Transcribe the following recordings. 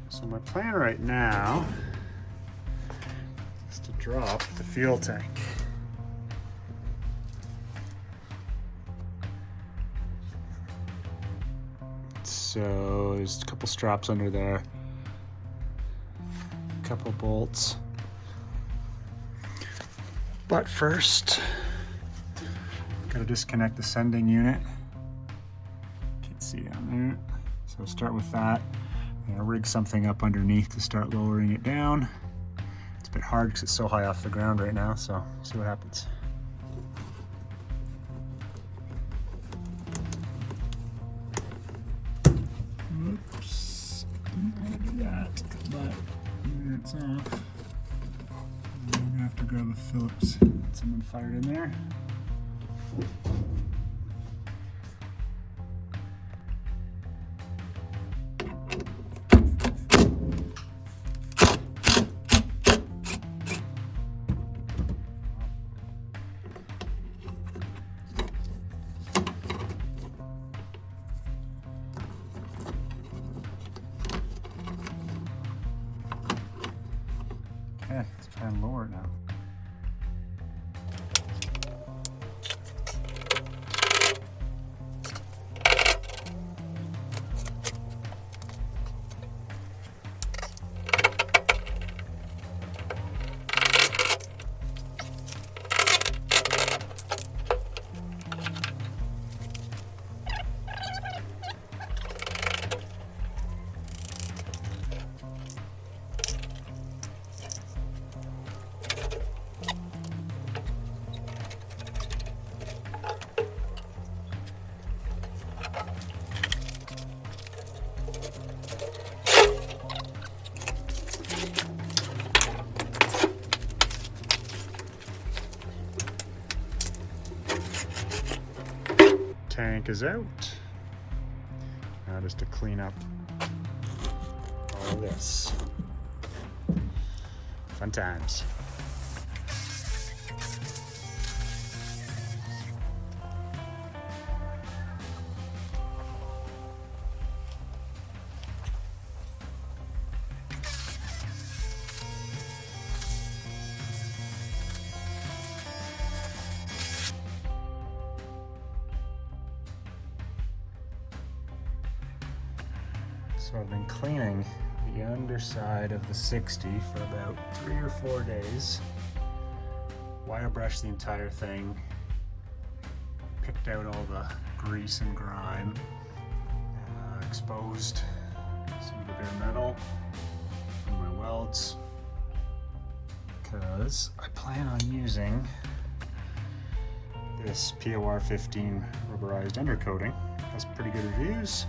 So my plan right now is to drop the fuel tank. So there's a couple straps under there, a couple bolts. But first, gotta disconnect the sending unit. Can't see down there. So start with that. I'm gonna rig something up underneath to start lowering it down. It's a bit hard because it's so high off the ground right now, so see what happens. Oops, didn't want to do that, but it's off. I'm gonna have to grab a Phillips. Someone fired in there. Okay, let's try and lower it now. Tank is out. Now just to clean up all of this. Fun times. So I've been cleaning the underside of the 60 for about 3 or 4 days. Wire brushed the entire thing, picked out all the grease and grime, exposed some of the bare metal from my welds, because I plan on using this POR15 rubberized undercoating. Has pretty good reviews.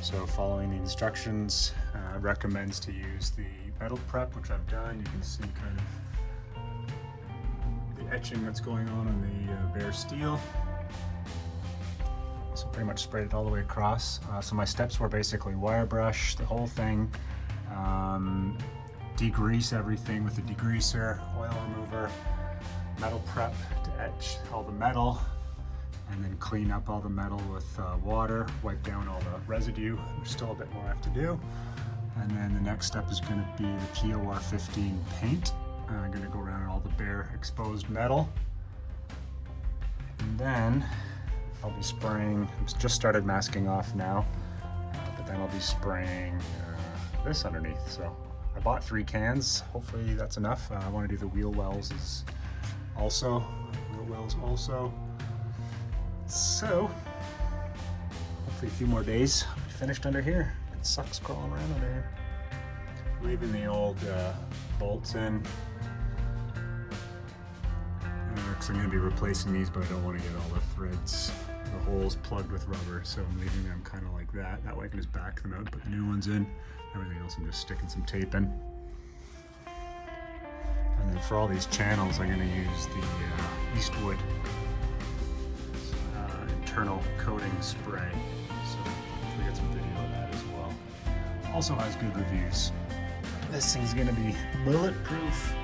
So following the instructions, recommends to use the metal prep, which I've done. You can see kind of the etching that's going on the bare steel. So pretty much sprayed it all the way across. So my steps were basically wire brush the whole thing, degrease everything with a degreaser, oil remover, metal prep to etch all the metal, and then clean up all the metal with water, wipe down all the residue. There's still a bit more I have to do. And then the next step is going to be the POR15 paint. I'm going to go around all the bare exposed metal. And then I'll be spraying, I've just started masking off now, but then I'll be spraying this underneath. So I bought 3 cans, hopefully that's enough. I want to do the wheel wells also. So, hopefully a few more days, I'll be finished under here. It sucks crawling around under here. Leaving the old bolts in. Because I'm going to be replacing these, but I don't want to get all the threads, the holes plugged with rubber, so I'm leaving them kind of like that. That way I can just back them out, put the new ones in. Everything else I'm just sticking some tape in. And then for all these channels, I'm going to use the Eastwood internal coating spray. So hopefully get some video of that as well. Also has good reviews. This thing's going to be bulletproof.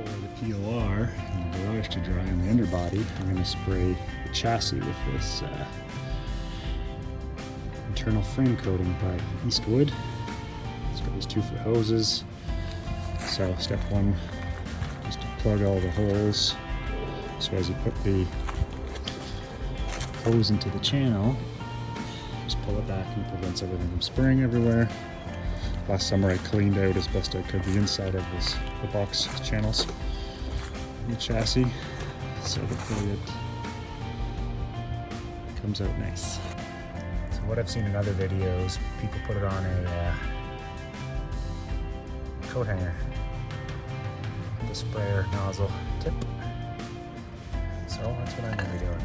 for the POR in the garage to dry on the underbody, I'm going to spray the chassis with this internal frame coating by Eastwood. It's got these 2-foot hoses. So step one is to plug all the holes. So as you put the hose into the channel, just pull it back and it prevents everything from spraying everywhere. Last summer I cleaned out as best I could the inside of the box channels in the chassis, so hopefully it comes out nice. So what I've seen in other videos, people put it on a coat hanger, the sprayer nozzle tip. So that's what I'm going to be doing.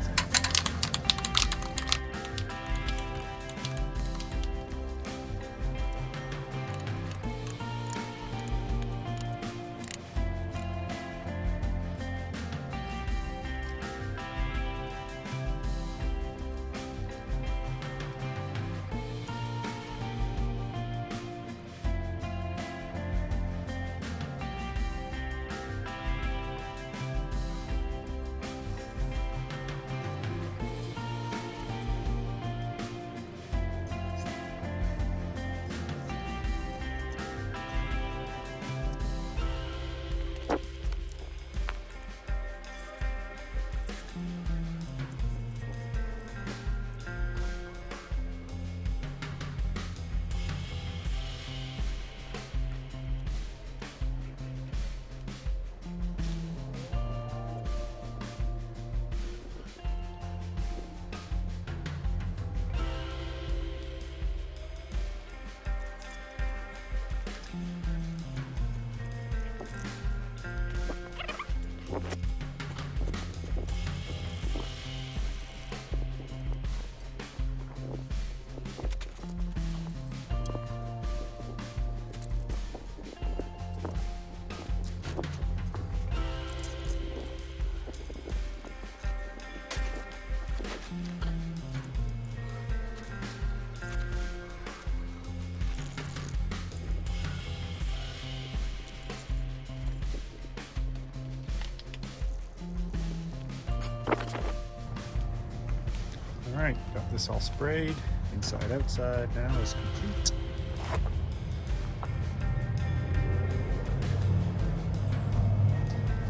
Alright, got this all sprayed, inside outside now is complete.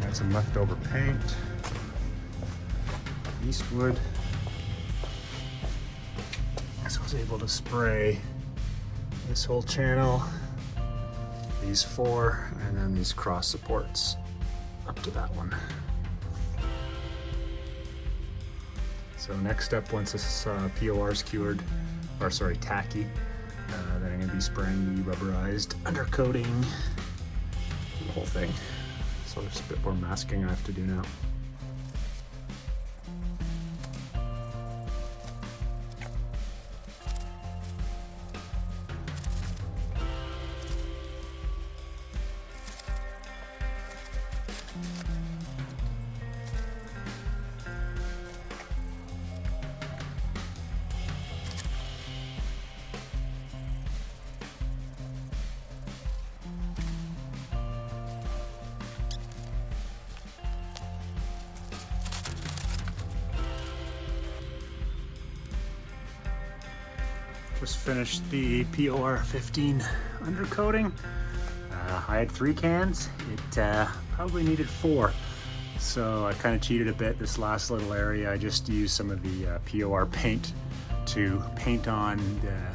Got some leftover paint, Eastwood. So I was able to spray this whole channel, these 4, and then these cross supports up to that one. So next step, once this POR is cured, or sorry, tacky, then I'm going to be spraying the rubberized undercoating, the whole thing. So there's a bit more masking I have to do now. Just finished the POR15 undercoating. I had 3 cans. It probably needed 4. So I kind of cheated a bit. This last little area, I just used some of the POR paint to paint on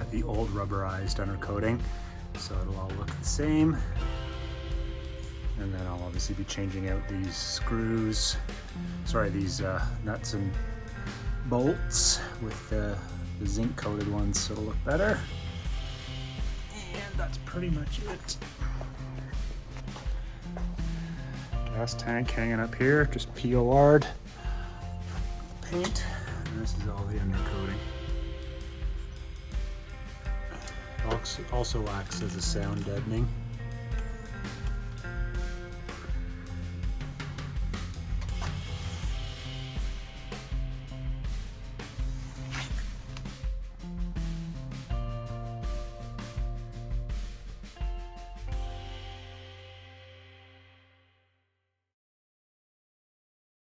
the old rubberized undercoating. So it'll all look the same. And then I'll obviously be changing out these screws, these nuts and bolts with the zinc coated ones, so it'll look better. And that's pretty much it. Gas tank hanging up here, just POR'd paint, and this is all the undercoating. It also acts as a sound deadening.